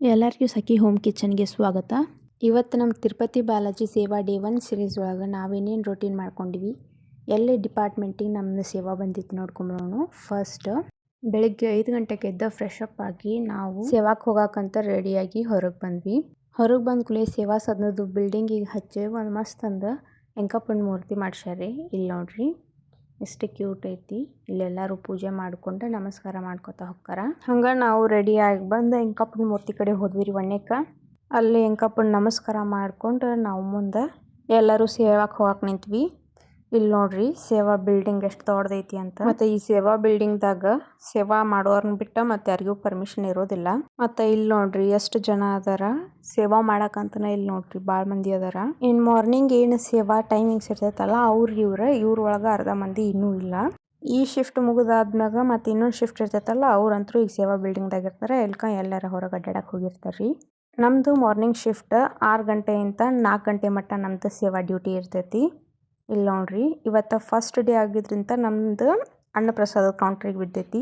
ಎಲ್ಲರಿಗೂ ಸಖಿ ಹೋಮ್ ಕಿಚನ್ಗೆ ಸ್ವಾಗತ. ಇವತ್ತು ನಮ್ಮ ತಿರುಪತಿ ಬಾಲಾಜಿ ಸೇವಾ ಡೇ 1 ಸೀರೀಸ್ ಒಳಗೆ ನಾವೇನೇನು ರೂಟೀನ್ ಮಾಡ್ಕೊಂಡಿವಿ, ಎಲ್ಲಿ ಡಿಪಾರ್ಟ್ಮೆಂಟಿಗೆ ನಮ್ಮದು ಸೇವಾ ಬಂದಿತ್ತು ನೋಡ್ಕೊಂಬರೋಣ. ಫಸ್ಟ್ ಬೆಳಿಗ್ಗೆ 5 ಗಂಟೆಗೆ ಎದ್ದು ಫ್ರೆಶ್ ಅಪ್ ಆಗಿ ನಾವು ಸೇವಾಕ್ಕೆ ಹೋಗೋಕ್ಕಂತ ರೆಡಿಯಾಗಿ ಹೊರಗೆ ಬಂದ್ವಿ. ಹೊರಗೆ ಬಂದ ಕೂಡಲೇ ಸೇವಾ ಸದನದ್ದು ಬಿಲ್ಡಿಂಗಿಗೆ ಹಚ್ಚಿ ಒಂದು ಮಸ್ತ್ ಅಂದ ಎಂಕಪ್ಪನ ಮೂರ್ತಿ ಮಾಡ್ಸ್ಯಾರಿ. ಇಲ್ಲಿ ನೋಡ್ರಿ ಎಷ್ಟು ಕ್ಯೂಟ್ ಐತಿ. ಇಲ್ಲೆಲ್ಲರೂ ಪೂಜೆ ಮಾಡ್ಕೊಂಡು ನಮಸ್ಕಾರ ಮಾಡ್ಕೊತಾ ಹೋಗ್ತಾರ. ಹಂಗ ನಾವು ರೆಡಿ ಆಗಿ ಬಂದು ಎಂಕಪ್ಪನ ಮೂರ್ತಿ ಕಡೆ ಹೋದ್ವಿ ರೀ ಒಣ್ಣೆಕ್ಕ. ಅಲ್ಲಿ ಎಂಕಪ್ಪನ ನಮಸ್ಕಾರ ಮಾಡ್ಕೊಂಡು ನಾವು ಮುಂದೆ ಎಲ್ಲರೂ ಸೇವಾಕ್ಕೆ ಹೋಗಕ್ಕೆ ನಿಂತ್ವಿ. ಇಲ್ಲಿ ನೋಡ್ರಿ ಸೇವಾ ಬಿಲ್ಡಿಂಗ್ ಎಷ್ಟು ದೊಡ್ಡದೈತಿ ಅಂತ. ಮತ್ತೆ ಈ ಸೇವಾ ಬಿಲ್ಡಿಂಗ್ದಾಗ ಸೇವಾ ಮಾಡೋರ್ನ ಬಿಟ್ಟ ಮತ್ತೆ ಯಾರಿಗೂ ಪರ್ಮಿಷನ್ ಇರೋದಿಲ್ಲ. ಮತ್ತೆ ಇಲ್ಲಿ ನೋಡ್ರಿ ಎಷ್ಟು ಜನ ಅದಾರ ಸೇವಾ ಮಾಡಕಂತನ. ಇಲ್ಲಿ ನೋಡ್ರಿ ಭಾಳ ಮಂದಿ ಅದಾರ. ಇನ್ ಮಾರ್ನಿಂಗ್ ಏನು ಸೇವಾ ಟೈಮಿಂಗ್ಸ್ ಇರ್ತೈತಲ್ಲ ಇವ್ರ ಒಳಗ ಅರ್ಧ ಮಂದಿ ಇನ್ನೂ ಇಲ್ಲ. ಈ ಶಿಫ್ಟ್ ಮುಗಿದಾದ್ಮ್ಯಾಗ ಮತ್ತೆ ಇನ್ನೊಂದು ಶಿಫ್ಟ್ ಇರ್ತೈತಲ್ಲ ಅವ್ರಂತರೂ ಈಗ ಸೇವಾ ಬಿಲ್ಡಿಂಗ್ದಾಗ ಇರ್ತಾರೆ. ಎಲ್ಲಾರ ಹೊರಗೆ ಅಡ್ಡಾಡಕ್ಕೆ ಹೋಗಿರ್ತಾರ್ರಿ. ನಮ್ದು ಮಾರ್ನಿಂಗ್ ಶಿಫ್ಟ್ 6 ಗಂಟೆಯಿಂದ 4 ಗಂಟೆ ಮಟ್ಟ ನಮ್ದು ಸೇವಾ ಡ್ಯೂಟಿ ಇರ್ತೈತಿ. ಇಲ್ಲಿ ನೋಡ್ರಿ ಇವತ್ತು ಫಸ್ಟ್ ಡೇ ಆಗಿದ್ರಿಂದ ನಮ್ದು ಅನ್ನಪ್ರಸಾದ ಕೌಂಟ್ರಿಗೆ ಬಿದ್ದೈತಿ.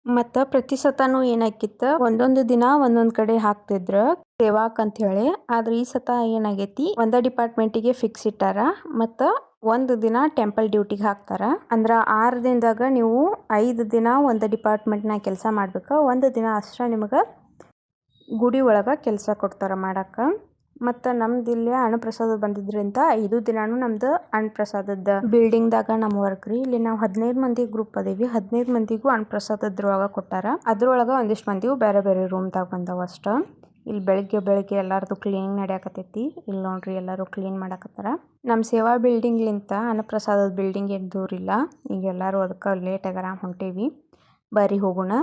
ಮತ್ತು ಪ್ರತಿ ಸತನೂ ಏನಾಕಿತ್ತು, ಒಂದೊಂದು ದಿನ ಒಂದೊಂದು ಕಡೆ ಹಾಕ್ತಿದ್ರು ಸೇವಾಕ್ ಅಂತ ಹೇಳಿ. ಆದ್ರೆ ಈ ಸತ ಏನಾಗೈತಿ, ಒಂದೇ ಡಿಪಾರ್ಟ್ಮೆಂಟಿಗೆ ಫಿಕ್ಸ್ ಇಟ್ಟಾರ. ಮತ್ತು ಒಂದು ದಿನ ಟೆಂಪಲ್ ಡ್ಯೂಟಿಗೆ ಹಾಕ್ತಾರ. ಅಂದ್ರೆ 6 ದಿನದಾಗ ನೀವು 5 ದಿನ ಒಂದು ಡಿಪಾರ್ಟ್ಮೆಂಟ್ನಾಗ ಕೆಲಸ ಮಾಡ್ಬೇಕು, ಒಂದು ದಿನ ಅಷ್ಟೇ ನಿಮ್ಗೆ ಗುಡಿ ಒಳಗೆ ಕೆಲಸ ಕೊಡ್ತಾರೆ ಮಾಡಕ್ಕೆ. ಮತ್ತು ನಮ್ದು ಇಲ್ಲಿ ಅನ್ನಪ್ರಸಾದ ಬಂದಿದ್ರಿಂದ 5 ದಿನಾನು ನಮ್ದು ಅನ್ನಪ್ರಸಾದದ ಬಿಲ್ಡಿಂಗ್ದಾಗ ನಮ್ಮ ವರ್ಕ್ ರೀ. ಇಲ್ಲಿ ನಾವು 15 ಮಂದಿ ಗ್ರೂಪ್ ಅದೀವಿ. 15 ಮಂದಿಗೂ ಅನ್ನಪ್ರಸಾದದ್ರೊಳಗೆ ಕೊಟ್ಟಾರ. ಅದ್ರೊಳಗೆ ಒಂದಿಷ್ಟು ಮಂದಿವು ಬೇರೆ ಬೇರೆ ರೂಮ್ದಾಗ ಬಂದವು ಅಷ್ಟ. ಇಲ್ಲಿ ಬೆಳಗ್ಗೆ ಎಲ್ಲಾರ್ದು ಕ್ಲೀನಿಂಗ್ ನಡೆಯಕತ್ತೈತಿ. ಇಲ್ಲಿ ನೋಡ್ರಿ ಎಲ್ಲರೂ ಕ್ಲೀನ್ ಮಾಡಕತ್ತಾರ. ನಮ್ಮ ಸೇವಾ ಬಿಲ್ಡಿಂಗ್ಲಿಂತ ಅನ್ನಪ್ರಸಾದದ ಬಿಲ್ಡಿಂಗ್ ಏನು ದೂರ ಇಲ್ಲ. ಈಗ ಎಲ್ಲರೂ ಅದಕ್ಕೆ ಲೇಟ್ ಆಗ್ಯಾರ ಹೊಂಟೇವಿ, ಬರೀ ಹೋಗೋಣ.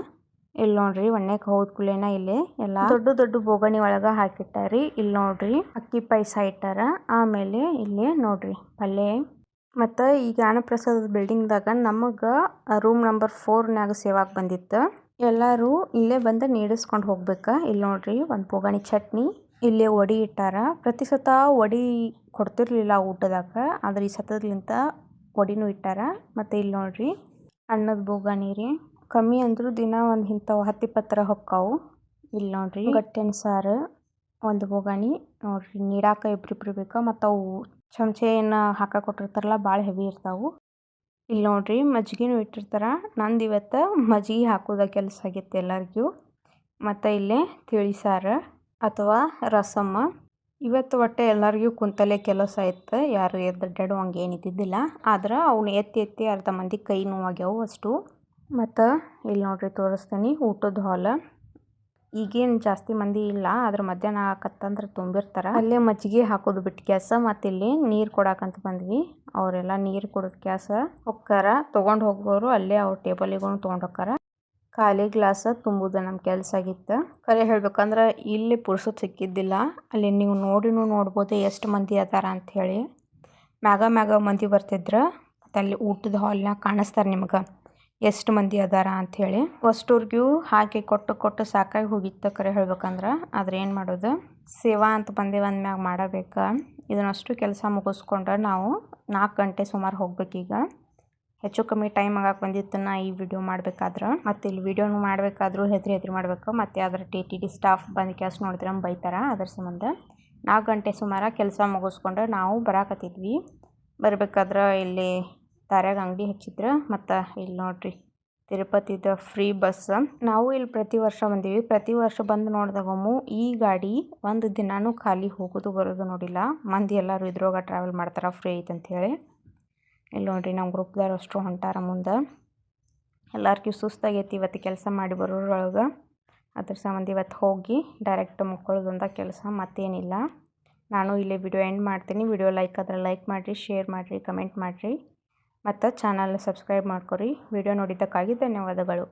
ಇಲ್ಲಿ ನೋಡ್ರಿ ಒಣ್ಣೆಗೆ ಹೋದ ಕೂಡಲೇನ ಇಲ್ಲಿ ಎಲ್ಲ ದೊಡ್ಡ ಬೋಗಣಿ ಒಳಗೆ ಹಾಕಿಟ್ಟಾರಿ. ಇಲ್ಲಿ ನೋಡ್ರಿ ಅಕ್ಕಿ ಪಾಯಸ ಇಟ್ಟಾರ. ಆಮೇಲೆ ಇಲ್ಲಿ ನೋಡ್ರಿ ಪಲ್ಯ. ಮತ್ತು ಈಗ ಅನ್ನಪ್ರಸಾದದ ಬಿಲ್ಡಿಂಗ್ದಾಗ ನಮಗೆ ರೂಮ್ ನಂಬರ್ 4ನ್ಯಾಗ ಸೇವಾಕ್ ಬಂದಿತ್ತು. ಎಲ್ಲರೂ ಇಲ್ಲೇ ಬಂದು ನೀಡಿಸ್ಕೊಂಡು ಹೋಗ್ಬೇಕಾ. ಇಲ್ಲಿ ನೋಡ್ರಿ ಒಂದು ಬೋಗಣಿ ಚಟ್ನಿ, ಇಲ್ಲೇ ವಡಿ ಇಟ್ಟಾರ. ಪ್ರತಿ ಸತ ವಡಿ ಕೊಡ್ತಿರ್ಲಿಲ್ಲ ಊಟದಾಗ, ಆದ್ರೆ ಈ ಸತದ್ಲಿಂತ ವಡಿನೂ ಇಟ್ಟಾರ. ಮತ್ತು ಇಲ್ಲಿ ನೋಡ್ರಿ ಅನ್ನದ ಬೋಗಣಿ ರೀ. ಕಮ್ಮಿ ಅಂದ್ರು ದಿನ ಒಂದು ಇಂಥವು 10-20 ಥರ ಹೊಕ್ಕಾವು. ಇಲ್ಲಿ ನೋಡ್ರಿ ಗಟ್ಟಿನ ಸಾರು ಒಂದು ಬೋಗಣಿ ನೋಡ್ರಿ. ನೀಡಾಕ ಇಬ್ರಿಬ್ರು ಬೇಕಾ. ಮತ್ತು ಅವು ಚಮಚೆ ಏನು ಹಾಕಕ್ಕೆ ಕೊಟ್ಟಿರ್ತಾರಲ್ಲ ಭಾಳ ಹೆವಿ ಇರ್ತಾವು. ಇಲ್ಲಿ ನೋಡ್ರಿ ಮಜ್ಜಿಗೆನೂ ಇಟ್ಟಿರ್ತಾರ. ನಂದು ಇವತ್ತು ಮಜ್ಜಿಗೆ ಹಾಕೋದ ಕೆಲಸ ಆಗಿತ್ತು ಎಲ್ಲರಿಗೂ. ಮತ್ತು ಇಲ್ಲೇ ತಿಳಿ ಸಾರು ಅಥವಾ ರಸಮ್ಮ. ಇವತ್ತು ಒಟ್ಟೆ ಎಲ್ಲರಿಗೂ ಕುಂತಲ್ಲೇ ಕೆಲಸ ಇತ್ತು. ಯಾರು ಎದ್ದಡ್ಡಾಡು ಹಂಗೆ ಏನು ಇದ್ದಿದ್ದಿಲ್ಲ. ಆದ್ರೆ ಅವನು ಎತ್ತಿ ಅರ್ಧ ಮಂದಿ ಕೈ ನೋವಾಗ್ಯಾವು ಅಷ್ಟು. ಮತ್ತು ಇಲ್ಲಿ ನೋಡ್ರಿ ತೋರಿಸ್ತೀನಿ ಊಟದ ಹಾಲ್. ಈಗೇನು ಜಾಸ್ತಿ ಮಂದಿ ಇಲ್ಲ, ಆದ್ರೆ ಮಧ್ಯಾಹ್ನ ಆಕತ್ತಂದ್ರೆ ತುಂಬಿರ್ತಾರ. ಅಲ್ಲೇ ಮಜ್ಜಿಗೆ ಹಾಕೋದು ಬಿಟ್ಟು ಕ್ಯಾಸ. ಮತ್ತು ಇಲ್ಲಿ ನೀರು ಕೊಡಾಕಂತ ಬಂದ್ವಿ. ಅವರೆಲ್ಲ ನೀರು ಕೊಡೋದು ಕ್ಯಾಸ ಹೊಕ್ಕಾರ. ತೊಗೊಂಡು ಹೋಗೋರು ಅಲ್ಲೇ ಅವ್ರ ಟೇಬಲಿಗೂ ತೊಗೊಂಡು ಹೋಕ್ಕಾರ. ಖಾಲಿ ಗ್ಲಾಸ ತುಂಬುದು ನಮ್ಮ ಕೆಲಸ ಆಗಿತ್ತು. ಕರೆ ಹೇಳ್ಬೇಕಂದ್ರೆ ಇಲ್ಲಿ ಪುರ್ಸೊತ್ ಸಿಕ್ಕಿದ್ದಿಲ್ಲ. ಅಲ್ಲಿ ನೀವು ನೋಡ್ಬೋದು ಎಷ್ಟು ಮಂದಿ ಅದಾರ ಅಂಥೇಳಿ. ಮ್ಯಾಗ ಮಂದಿ ಬರ್ತಿದ್ರು. ಮತ್ತು ಅಲ್ಲಿ ಊಟದ ಹಾಲ್ನಾಗ ಕಾಣಿಸ್ತಾರೆ ನಿಮ್ಗೆ ಎಷ್ಟು ಮಂದಿ ಅದಾರ ಅಂಥೇಳಿ. ಅಷ್ಟೂರ್ಗೂ ಹಾಕಿ ಕೊಟ್ಟು ಸಾಕಾಗಿ ಹೋಗಿತ್ತು ಕರೆ ಹೇಳ್ಬೇಕಂದ್ರೆ. ಆದ್ರೆ ಏನು ಮಾಡೋದು, ಸೇವಾ ಅಂತ ಬಂದೇವು ಅಂದ್ಮ್ಯಾಗ ಮಾಡಬೇಕು. ಇದನ್ನಷ್ಟು ಕೆಲಸ ಮುಗಿಸ್ಕೊಂಡ್ರೆ ನಾವು 4 ಗಂಟೆ ಸುಮಾರು ಹೋಗ್ಬೇಕೀಗ. ಹೆಚ್ಚು ಕಮ್ಮಿ ಟೈಮ್ ಆಗಕ್ಕೆ ಬಂದಿತ್ತು ನಾ ಈ ವಿಡಿಯೋ ಮಾಡ್ಬೇಕಾದ್ರೆ. ಮತ್ತು ಇಲ್ಲಿ ವಿಡಿಯೋನು ಮಾಡಬೇಕಾದ್ರೂ ಹೆದ್ರಿ ಮಾಡ್ಬೇಕು. ಮತ್ತು ಯಾವ್ದಾರು TTD ಸ್ಟಾಫ್ ಬಂದು ಕೆಲಸ ನೋಡಿದ್ರೆ ಬೈತಾರ. ಅದ್ರ ಸಂಬಂಧ 4 ಗಂಟೆ ಸುಮಾರು ಕೆಲಸ ಮುಗಿಸ್ಕೊಂಡ್ರೆ ನಾವು ಬರಾಕತ್ತಿದ್ವಿ. ಬರಬೇಕಾದ್ರೆ ಇಲ್ಲಿ ದಾರ್ಯಾಗ ಅಂಗಡಿ ಹಚ್ಚಿದ್ರು. ಮತ್ತು ಇಲ್ಲಿ ನೋಡ್ರಿ ತಿರುಪತಿದ ಫ್ರೀ ಬಸ್. ನಾವು ಇಲ್ಲಿ ಪ್ರತಿ ವರ್ಷ ಬಂದೀವಿ. ಪ್ರತಿ ವರ್ಷ ಬಂದು ನೋಡಿದಾಗೊಮ್ಮು ಈ ಗಾಡಿ ಒಂದು ದಿನಾನೂ ಖಾಲಿ ಹೋಗೋದು ಬರೋದು ನೋಡಿಲ್ಲ. ಮಂದಿ ಎಲ್ಲರೂ ಇದ್ರೊಳಗೆ ಟ್ರಾವೆಲ್ ಮಾಡ್ತಾರೆ ಫ್ರೀ ಐತೆ ಅಂಥೇಳಿ. ಇಲ್ಲಿ ನೋಡ್ರಿ ನಮ್ಮ ಗ್ರೂಪ್ದವ್ರು ಅಷ್ಟು ಹೊಂಟಾರ ಮುಂದೆ. ಎಲ್ಲರಿಗೂ ಸುಸ್ತಾಗೈತಿ ಇವತ್ತು ಕೆಲಸ ಮಾಡಿ ಬರೋರೊಳಗೆ. ಅದ್ರ ಸಂಬಂಧ ಇವತ್ತು ಹೋಗಿ ಡೈರೆಕ್ಟ್ ಮುಕ್ಕೊಳ್ಳೋದೊಂದ ಕೆಲಸ, ಮತ್ತೇನಿಲ್ಲ. ನಾನು ಇಲ್ಲೇ ವಿಡಿಯೋ ಎಂಡ್ ಮಾಡ್ತೀನಿ. ವಿಡಿಯೋ ಲೈಕ್ ಆದರೆ ಲೈಕ್ ಮಾಡಿರಿ, ಶೇರ್ ಮಾಡಿರಿ, ಕಮೆಂಟ್ ಮಾಡಿರಿ. ಮತ್ತು ಚಾನಲ್ನ ಸಬ್ಸ್ಕ್ರೈಬ್ ಮಾಡ್ಕೊರಿ. ವಿಡಿಯೋ ನೋಡಿದ್ದಕ್ಕಾಗಿ ಧನ್ಯವಾದಗಳು.